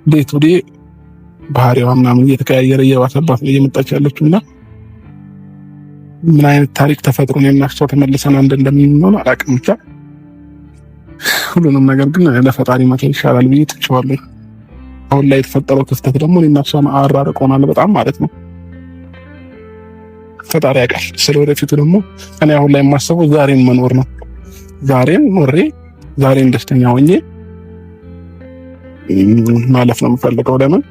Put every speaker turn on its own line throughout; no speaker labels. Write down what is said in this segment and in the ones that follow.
ዴት ወዴ ባህሪዋ ምናምን እየተቀያየረ እየባሰባት ነው እየመጣች ያለችውና ምን አይነት ታሪክ ተፈጥሮ ነው የምናክሰው ተመልሰን አንድ እንደምንሆን አላውቅም። ብቻ ሁሉንም ነገር ግን ለፈጣሪ መተው ይሻላል ብዬ ትቼዋለሁ። አሁን ላይ የተፈጠረው ክፍተት ደግሞ እኔና እሷ አራርቆናል በጣም ማለት ነው። ፈጣሪ ያውቃል። ስለወደፊቱ ደግሞ እኔ አሁን ላይ የማስበው ዛሬን መኖር ነው። ዛሬን ኖሬ ዛሬን ደስተኛ ሆኜ ማለፍ ነው የምፈልገው። ለምን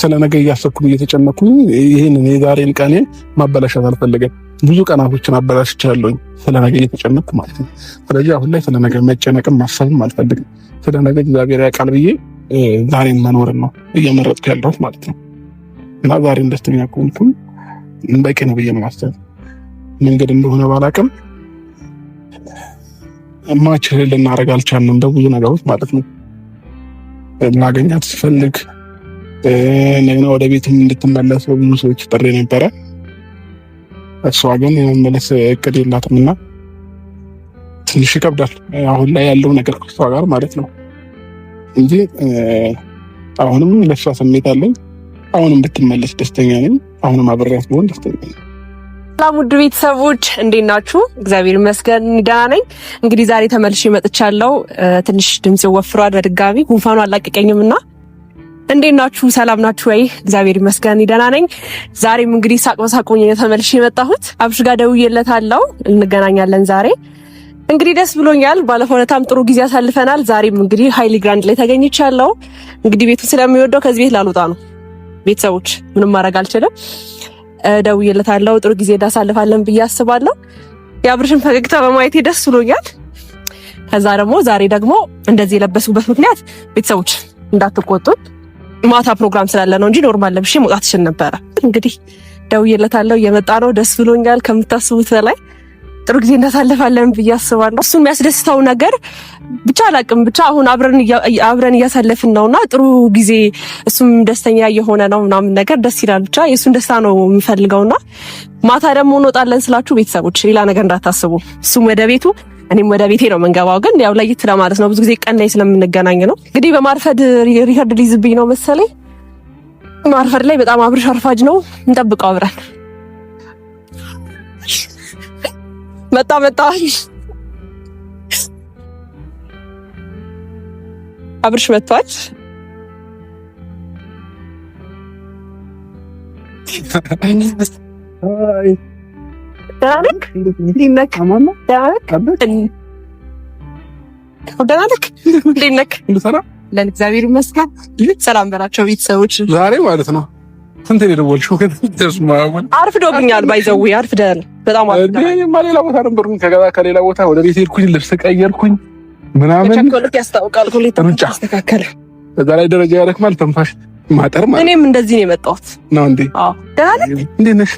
ስለ ነገ እያሰብኩኝ እየተጨነኩኝ ይሄንን የዛሬን ቀኔን ማበላሸት አልፈልግም። ብዙ ቀናቶችን አበላሽቻለሁኝ ስለ ነገ እየተጨነኩ ማለት ነው። ስለዚህ አሁን ላይ ስለ ነገ መጨነቅም ማሰብም አልፈልግም። ስለ ነገ እግዚአብሔር ያውቃል ብዬ ዛሬን መኖርን ነው እየመረጥኩ ያለሁት ማለት ነው። እና ዛሬን ደስተኛ ከሆንኩኝ በቂ ነው ብዬ ነው ማሰብ። መንገድ እንደሆነ ባላውቅም ማች ልናደርግ አልቻልንም በብዙ ነገሮች ማለት ነው። ማገኛት ስፈልግ እንደገና ወደ ቤትም እንድትመለስ ብዙ ሰዎች ጥሪ ነበረ። እሷ ግን የመመለስ እቅድ የላትም እና ትንሽ ይከብዳል አሁን ላይ ያለው ነገር ከሷ ጋር ማለት ነው እንጂ አሁንም ለሷ ስሜት አለኝ። አሁንም ብትመለስ ደስተኛ ነኝ። አሁንም አብሬያት ብሆን ደስተኛ ነኝ።
ሰላም ውድ ቤተሰቦች እንዴት ናችሁ? እግዚአብሔር ይመስገን ደህና ነኝ። እንግዲህ ዛሬ ተመልሼ መጥቻለሁ። ትንሽ ድምጽ ወፍሯል በድጋሚ ጉንፋኑ አላቀቀኝምና እንዴት ናችሁ? ሰላም ናችሁ ወይ? እግዚአብሔር ይመስገን ደህና ነኝ። ዛሬም እንግዲህ ሳቅ በሳቅ ሆኜ ተመልሼ የመጣሁት አብርሽ ጋር ደውዬለታለሁ። እንገናኛለን ዛሬ። እንግዲህ ደስ ብሎኛል። ባለፈው ዕለታም ጥሩ ጊዜ አሳልፈናል። ዛሬም እንግዲህ ሃይሊ ግራንድ ላይ ተገኝቻለሁ። እንግዲህ ቤቱን ስለሚወደው ከዚህ ቤት ላልወጣ ነው ቤተሰቦች፣ ምንም ማድረግ አልችልም። ደውዬለታለሁ። ጥሩ ጊዜ እንዳሳልፋለን ብዬ አስባለሁ። የአብርሽን ፈገግታ በማየቴ ደስ ብሎኛል። ከዛ ዛሬ ደግሞ እንደዚህ የለበስኩበት ምክንያት ቤተሰቦች እንዳትቆጡት ማታ ፕሮግራም ስላለ ነው እንጂ ኖርማል ለብሼ መውጣት እችል ነበረ። እንግዲህ ደውዬለታለሁ። እየመጣ ነው። ደስ ብሎኛል ከምታስቡት በላይ ጥሩ ጊዜ እናሳልፋለን ብዬ አስባለሁ። እሱን የሚያስደስተው ነገር ብቻ አላቅም፣ ብቻ አሁን አብረን እያሳለፍን ነውና ጥሩ ጊዜ እሱም ደስተኛ እየሆነ ነው ምናምን ነገር ደስ ይላል። ብቻ የእሱን ደስታ ነው የምፈልገውና ማታ ደግሞ እንወጣለን ስላችሁ ቤተሰቦች ሌላ ነገር እንዳታስቡ። እሱም ወደ ቤቱ እኔም ወደ ቤቴ ነው የምንገባው። ግን ያው ለየት ለማለት ነው ብዙ ጊዜ ቀን ላይ ስለምንገናኝ ነው። እንግዲህ በማርፈድ ሪከርድ ሊዝብኝ ነው መሰለኝ። ማርፈድ ላይ በጣም አብርሽ አርፋጅ ነው። እንጠብቀው አብረን። መጣ አብርሽ መጥቷል። እግዚአብሔር ይመስገን ሰላም በላቸው ቤተሰቦች።
ዛሬ ማለት ነው ስንት ነው የደወልሽው?
አርፍዶብኛል። ባይዘው አርፍደን በጣም
ሌላ ቦታ ነበርኩኝ። ከሌላ ቦታ ወደ ቤት ሄድኩኝ፣ ልብስ ቀየርኩኝ ምናምን።
ቸኮልክ ያስታውቃል። ኮሌታ ተስተካከለ።
በዛ ላይ ደረጃ ያረክማል ተንፋሽ ማጠር ማለት።
እኔም እንደዚህ ነው የመጣሁት ነው እንዴ? አዎ ደህና ነህ? እንዴት ነሽ?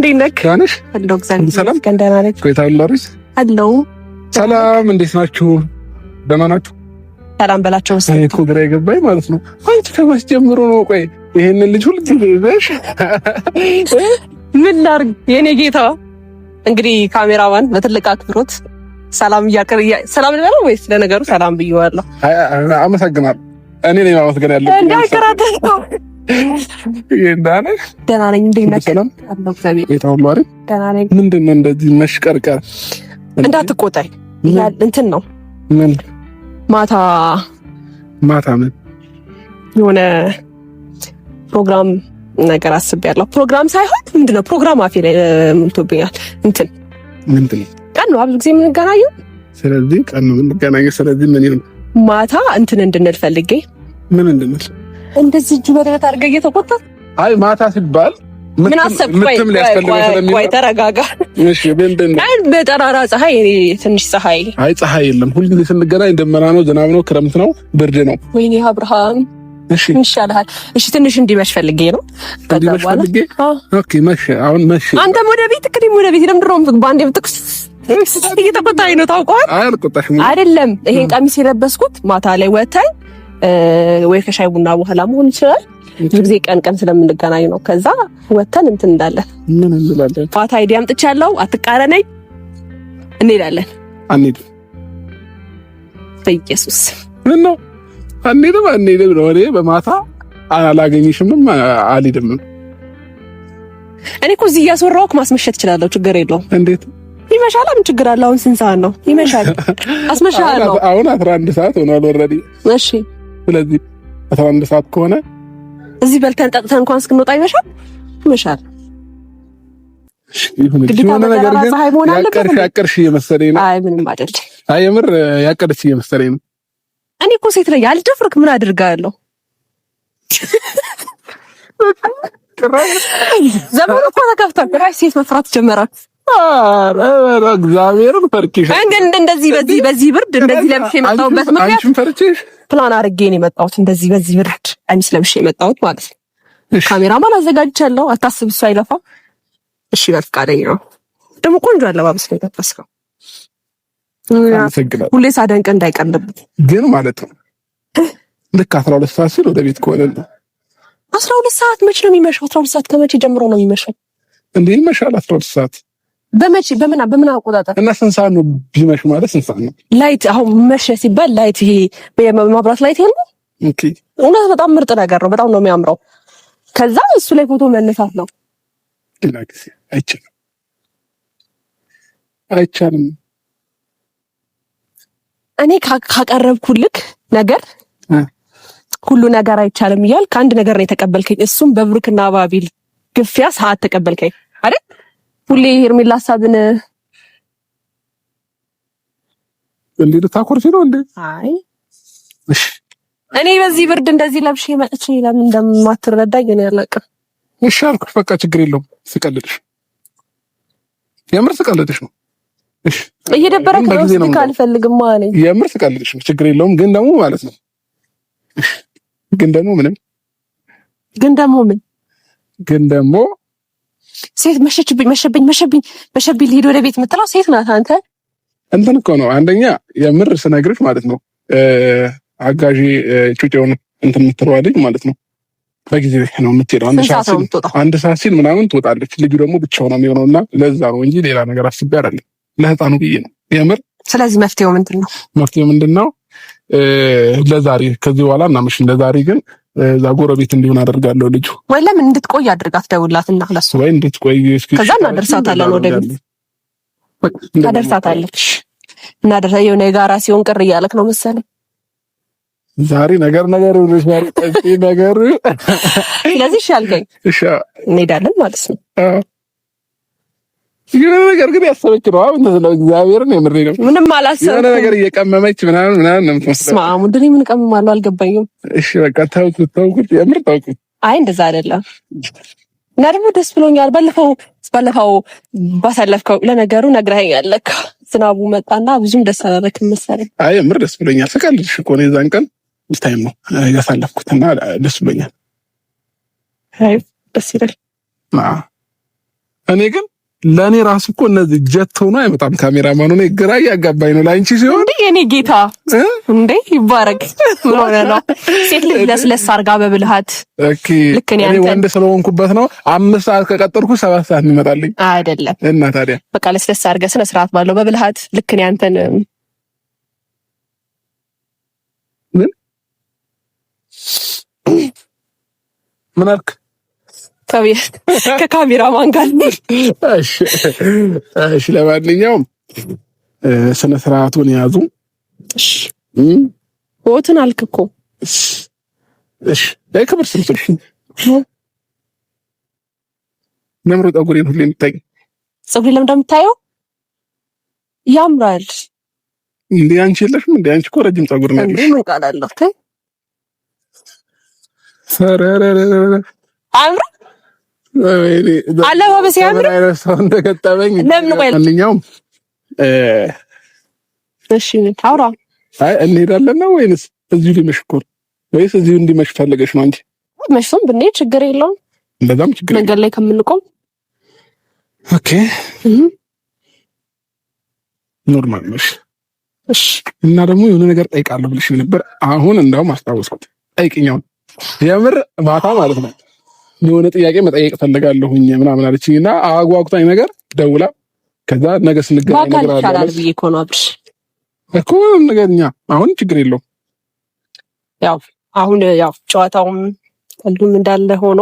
አለሁ እግዚአብሔር ይመስገን ደህና ነኝ።
ቆይታላሪስ አለሁ። ሰላም እንዴት ናችሁ? ደህና ናችሁ?
ሰላም በላቸው።
እኔ እኮ ግራ የገባኝ ማለት ነው አንቺ ከመቼ ጀምሮ ነው ቆይ ይሄንን ልጅ ሁሉ ይዘሽ
ምን ላድርግ የኔ ጌታ? እንግዲህ ካሜራማን በትልቅ አክብሮት ሰላም ሰላም ልበለው ወይስ ለነገሩ ሰላም ብየዋለሁ?
አመሰግናለሁ። እኔ ነኝ ማመስገን ያለብኝ።
እንዳከራተው ደህና ነኝ። እንዴት ነህ? አለሁ እግዚአብሔር ይመስገን ደህና ነኝ።
ምንድን ነው እንደዚህ መሽቀርቀር?
እንዳትቆጣኝ እንትን ነው
ምን
ማታ
ምን
የሆነ ፕሮግራም ነገር አስቤያለሁ። ፕሮግራም ሳይሆን ምንድነው ፕሮግራም አፌ ላይ ምንቶብኛል። እንትን
ምንድነው
ቀን ነው ብዙ ጊዜ የምንገናኘው።
ስለዚህ ቀን ነው የምንገናኘው። ስለዚህ ምን ይሁን
ማታ እንትን እንድንል ፈልጌ።
ምን እንድንል?
እንደዚህ እጁ በደረት አድርገህ እየተቆጣ።
አይ ማታ ሲባል
ምን አሰብኩ? ቆይ ተረጋጋ።
እሺ ምንድነው?
አይ በጠራራ ፀሐይ እኔ ትንሽ ፀሐይ።
አይ ፀሐይ የለም። ሁልጊዜ ስንገናኝ ደመና ነው፣ ዝናብ ነው፣ ክረምት ነው፣ ብርድ ነው።
ወይኔ አብርሃም እሺ ይሻልሃል። እሺ ትንሽ እንዲመሽ ፈልጌ ነው።
እንዲመሽ ፈልጌ። ኦኬ መሽ አሁን መሽ።
አንተም ወደ ቤት ከዲም ወደ ቤት ለምድሮም ባንዴ ብትኩስ እየተቆጣኝ ነው ታውቀዋል።
አይ አልቆጣሽም
አይደለም። ይሄን ቀሚስ የለበስኩት ማታ ላይ ወተን ወይ ከሻይ ቡና በኋላ መሆን ይችላል። ብዙ ጊዜ ቀን ስለምንገናኝ ነው። ከዛ ወተን እንትን እንዳለን
ምን እንላለን?
ማታ አይዲያ አምጥቻለሁ። አትቃረነኝ። እንሄዳለን።
አንሄድ
በኢየሱስ
ምን ነው አንሄድም ነው። እኔ በማታ አላገኝሽምም አልሄድም።
እኔ እኮ እዚህ እያስወራሁህ ማስመሸት እችላለሁ። ችግር የለውም።
እንዴት
ይመሻል? ምን ችግር አለ? አሁን ስንት ሰዓት ነው? ይመሻል። አስመሻለሁ።
አሁን 11 ሰዓት ሆኗል ኦልሬዲ።
እሺ፣
ስለዚህ 11 ሰዓት ከሆነ
እዚህ በልተን ጠጥተን እንኳን እስክንወጣ ይመሻል። ይመሻል።
ግዴታ ነገር ግን ያቀርሽ እየመሰለኝ ነው።
አይ ምንም አይደል።
አይ የምር ያቀርሽ እየመሰለኝ ነው።
እኔ እኮ ሴት ላይ ያልደፍርክ ምን አድርጋለሁ? ዘመኑ እኮ ተከፍቷል። ራይ ሴት መፍራት ጀመራችሁ።
አረ እግዚአብሔርን ፈርኪሽ
እንደዚህ በዚህ ብርድ እንደዚህ ለብሼ የመጣሁበት ምክንያት አንቺን ፈርቼሽ ፕላን አድርጌ ነው የመጣሁት። እንደዚህ በዚህ ብርድ ቀሚስ ለብሼ የመጣሁት ማለት ነው። ካሜራማን አዘጋጅቻለሁ። አታስብ፣ እሱ አይለፋም። እሺ በፍቃደኝ ነው። ደግሞ ቆንጆ አለባበስ ነው የለበስከው። ሁሌ ሳደንቅ እንዳይቀርብኝ
ግን ማለት ነው። ልክ 12 ሰዓት ሲል ወደ ቤት ከሆነ
12 ሰዓት መቼ ነው የሚመሸው? 12 ሰዓት ከመቼ ጀምሮ ነው የሚመሸው?
እንዴ ይመሻል 12 ሰዓት
በመቼ በምን አቆጣጠር?
እና ስንት ሰዓት ነው ቢመሽ ማለት ስንት ሰዓት ነው?
ላይት አሁን መሸ ሲባል ላይት ይሄ በማብራት ላይት የለም።
ኦኬ
እውነት በጣም ምርጥ ነገር ነው። በጣም ነው የሚያምረው። ከዛ እሱ ላይ ፎቶ መነሳት ነው።
ዲላክስ አይቻልም።
እኔ ካቀረብኩልክ ነገር ሁሉ ነገር አይቻልም እያል ከአንድ ነገር ነው የተቀበልከኝ። እሱም በብሩክና ባቢል ግፊያ ሰዓት ተቀበልከኝ አይደል? ሁሌ ሄርሜላ ሀሳብን
እንዴ ልታኮርፊ ነው እንዴ?
አይ እሺ፣ እኔ በዚህ ብርድ እንደዚህ ለብሼ መጥቼ ለምን እንደማትረዳኝ እኔ አላውቅም።
እሺ አልኩሽ፣ በቃ ችግር የለውም። ስቀልድሽ የምር ስቀልድሽ ነው። እሺ
እየደበረክ ነው። እስቲ ካልፈልግም ማለት
የምር ስቀልድሽ ነው። ችግር የለውም። ግን ደግሞ ማለት ነው ግን ደግሞ ምን ግን ደግሞ
ሴት መሸብኝ ልሄድ ወደ ቤት የምትለው ሴት ናት። አንተ
እንትን እኮ ነው። አንደኛ የምር ስነግርሽ ማለት ነው አጋዢ ጩጬውን እንትን የምትለዋ ልጅ ማለት ነው በጊዜ ነው የምትሄደው። አንድ ሰዓት ሲል ምናምን ትወጣለች። ልጁ ደግሞ ብቻውን ነው የሚሆነውና ለዛ ነው እንጂ ሌላ ነገር አስቤ አይደለም። ለህፃኑ ብዬ ነው የምር።
ስለዚህ መፍትሄው ምንድን ነው? ለዛሬ ከዚህ በኋላ እናምሽ ለዛሬ ግን እዛ ጎረቤት እንዲሆን አደርጋለሁ። ልጁ ወይ ለምን እንድትቆይ አድርጋት፣ ደውላትና ለሱ
ወይ እንድትቆይ እስኪ
ከዛ እናደርሳታለን ወደ ቤት ታደርሳታለች። የሆነ የጋራ ሲሆን ቅር እያለክ ነው መሰለኝ
ዛሬ ነገር ይልሻል ነገር።
ስለዚህ እሺ አልከኝ። እሺ እንሄዳለን ማለት ነው።
የሆነ ነገር ግን ያሰበች ነው። አሁን ነው እግዚአብሔርን የምሬ ነው።
ምንም አላሰብኩም።
የሆነ ነገር እየቀመመች ምናምን ነው የምትመስለው።
ስማ ሙድሪ ምን ቀመማለሁ አልገባኝም።
እሺ በቃ ተውኩት፣ የምር ተውኩት።
አይ እንደዛ አይደለም እና ደግሞ ደስ ብሎኛል። ባለፈው ባሳለፍከው ለነገሩ ነግረኸኛል ለካ ዝናቡ መጣና ብዙም ደስ አላለክም መሰለኝ።
አይ የምር ደስ ብሎኛል። ስቀልድሽ እኮ ነው። የዛን ቀን ታይም ነው ያሳለፍኩትና ደስ ብሎኛል።
አይ ደስ ይላል።
እኔ ግን ለኔ ራሱ እኮ እነዚህ ጀት ሆኖ አይመጣም። ካሜራማኑ ነው ግራ ያጋባኝ ነው ላንቺ ሲሆን
እንዴ የኔ ጌታ እንዴ ይባረክ። ምን ሆነ ነው ሴት ልጅ ለስለስ አርጋ በብልሃት
ኦኬ። እኔ ወንድ ስለሆንኩበት ነው 5 ሰዓት ከቀጠርኩ 7 ሰዓት የሚመጣልኝ
አይደለም።
እና ታዲያ
በቃ ለስለስ አርጋ ስነ ስርዓት ባለው በብልሃት ልክ እኔ አንተን
ምን አልክ?
ከካሜራማን ጋር
እሺ ለማንኛውም ስነ ስርዓቱን ያዙ። እሺ
ወጥን አልክ እኮ
እሺ ለክብር ስልሽ ነምሮ ጠጉሬን ሁሌ የምታይ
ፀጉሬን ለምን እንደምታየው ያምራል
እንዴ? አንቺ የለሽም እንዴ? አንቺ እኮ ረጅም ፀጉር ነው ያለሽ።
ምን ቃል አለው ታይ አምራ አለባበስ ያምር
ሰው እንደገጠመኝ
ለምንኛውም እሺ ታውራ
አይ እንሄዳለን ነው ወይስ እዚሁ ሊመሽ እኮ ወይስ እዚሁ እንዲመሽ ፈልገሽ ነው? አንቺ
መሽቶም ብንሄድ ችግር የለውም።
እንደዛም ችግር
መንገድ ላይ ከምንቆም
ኦኬ ኖርማል ነሽ።
እሺ
እና ደግሞ የሆነ ነገር ጠይቃለሁ ብለሽ ነበር። አሁን እንዳውም አስታወስኩት። ጠይቅኛው የምር ማታ ማለት ነው የሆነ ጥያቄ መጠየቅ ፈልጋለሁኝ ምናምን አለችኝና አጓጉታኝ ነገር ደውላ ከዛ ነገ ስንገናኝ ነገር አለ
ይችላል ብዬ እኮ ነው አብርሽ
እኮ ነገኛ አሁን ችግር የለውም
ያው አሁን ያው ጨዋታውም ቀልዱም እንዳለ ሆኖ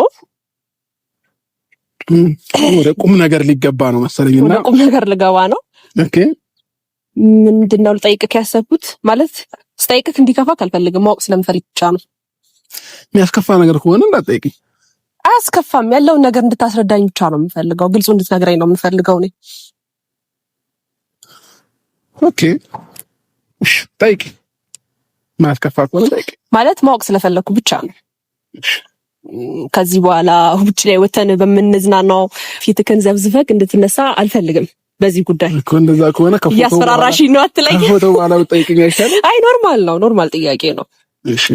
ወደ ቁም ነገር ሊገባ ነው መሰለኝና
ወደ ቁም ነገር ልገባ ነው።
ኦኬ
ምንድነው ልጠይቅህ ያሰብኩት ማለት ስጠይቅህ እንዲከፋ አልፈልግም፣ ማወቅ ስለምፈልግ ብቻ ነው።
የሚያስከፋ ነገር ከሆነ እንዳትጠይቅኝ።
አያስከፋም፣ ያለውን ነገር እንድታስረዳኝ ብቻ ነው የምፈልገው፣ ግልጹ እንድትነግረኝ ነው የምፈልገው እኔ።
ኦኬ እሺ ጠይቅ። ማያስከፋ ከሆነ ጠይቅ።
ማለት ማወቅ ስለፈለኩ ብቻ ነው። ከዚህ በኋላ ውጭ ላይ ወተን በምንዝናናው ፊትክን ዘብዝፈክ እንድትነሳ አልፈልግም። በዚህ ጉዳይ
እኮ እንደዛ ከሆነ ከፎቶ
እያስፈራራሽኝ ነው አትለኝ።
ከፎቶ በኋላ ብትጠይቅኝ አይሻልም?
አይ ኖርማል ነው፣ ኖርማል ጥያቄ ነው።
እሺ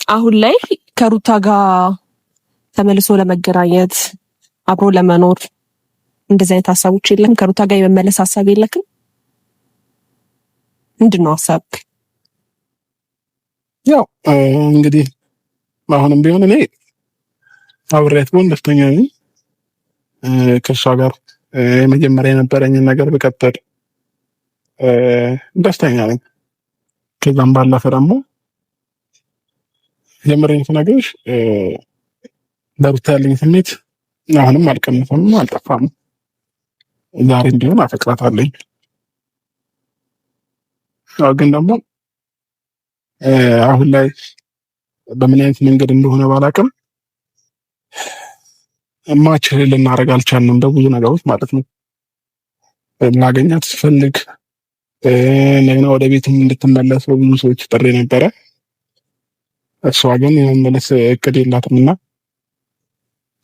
አሁን ላይ ከሩታ ጋር ተመልሶ ለመገናኘት አብሮ ለመኖር እንደዚህ አይነት ሀሳቦች የለም? ከሩታ ጋር የመመለስ ሀሳብ የለክም? ምንድነው ሀሳብክ?
ያው እንግዲህ አሁንም ቢሆን እኔ አብሬያት ብሆን ደስተኛ ነኝ። ከእሷ ጋር የመጀመሪያ የነበረኝን ነገር ብቀጥል ደስተኛ ነኝ። ከዛም ባለፈ ደግሞ የምሬን ስነግርሽ ለሩታ ያለኝ ስሜት አሁንም አልቀነሰም፣ አልጠፋም። ዛሬም ቢሆን አፈቅራታለሁ። ግን ደግሞ አሁን ላይ በምን አይነት መንገድ እንደሆነ ባላቅም ማች ልናደርግ አልቻልንም በብዙ ነገሮች ማለት ነው። ላገኛት ስፈልግ እንደገና ወደ ቤትም እንድትመለስ በብዙ ሰዎች ጥሪ ነበረ። እሷ ግን የመመለስ እቅድ የላትምና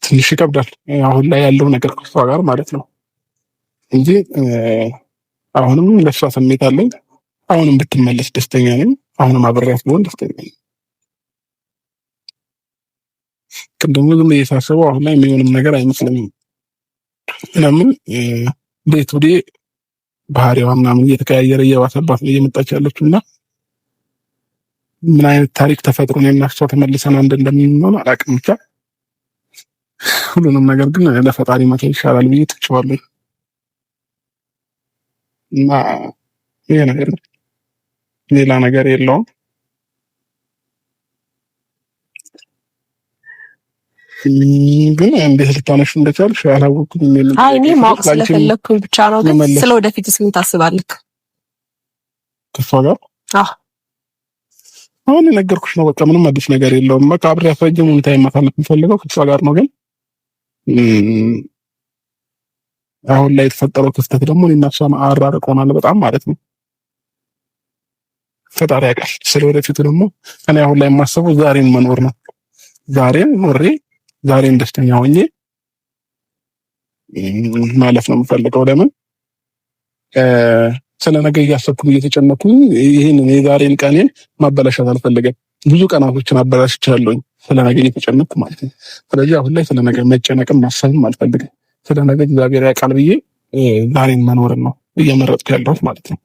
ትንሽ ይከብዳል አሁን ላይ ያለው ነገር ከሷ ጋር ማለት ነው እንጂ አሁንም ለሷ ስሜት አለኝ። አሁንም ብትመለስ ደስተኛ ነኝ። አሁንም አብሬያት ብሆን ደስተኛ ነኝ። ቅድም ዝም ብዬ ሳስበው አሁን ላይ የሚሆንም ነገር አይመስለኝም። ለምን ዴት ቱ ዴይ ባህሪዋ ምናምን እየተቀያየረ እየባሰባት ነው እየመጣች ያለችው እና ምን አይነት ታሪክ ተፈጥሮ ነው እና እሷ ተመልሰን አንድ እንደምንሆን አላውቅም። ብቻ ሁሉንም ነገር ግን ለፈጣሪ መተው ይሻላል ብዬ ትቼዋለሁ እና ይሄ ነገር ሌላ ነገር የለውም። ግን እንዴት ልታነሽ እንደቻልሽ አላወኩም።
አይ እኔ ማወቅ ስለፈለኩ ብቻ ነው። ግን ስለ ወደፊት ምን ታስባለህ
ከሷ ጋር? አሁን የነገርኩሽ ነው። በቃ ምንም አዲስ ነገር የለውም። በቃ አብሬያት ረጅም ሁኔታ የማሳለፍ የምፈልገው ከሷ ጋር ነው። ግን አሁን ላይ የተፈጠረው ክፍተት ደግሞ እኔና እሷ አራርቆናል በጣም ማለት ነው። ፈጣሪ ያውቃል። ስለ ወደፊቱ ደግሞ እኔ አሁን ላይ የማስበው ዛሬን መኖር ነው። ዛሬን ኖሬ ዛሬን ደስተኛ ሆኜ ማለፍ ነው የምፈልገው። ለምን ስለ ነገ እያሰብኩ እየተጨነኩ ይሄንን የዛሬን ቀኔን ማበላሸት አልፈልግም። ብዙ ቀናቶችን አበላሽቻለሁኝ ስለ ነገ እየተጨነኩ ማለት ነው። ስለዚህ አሁን ላይ ስለ ነገ መጨነቅም ማሰብም አልፈልግም። ስለ ነገ እግዚአብሔር ያውቃል ብዬ ዛሬን መኖርን ነው እየመረጥኩ ያለሁት ማለት ነው።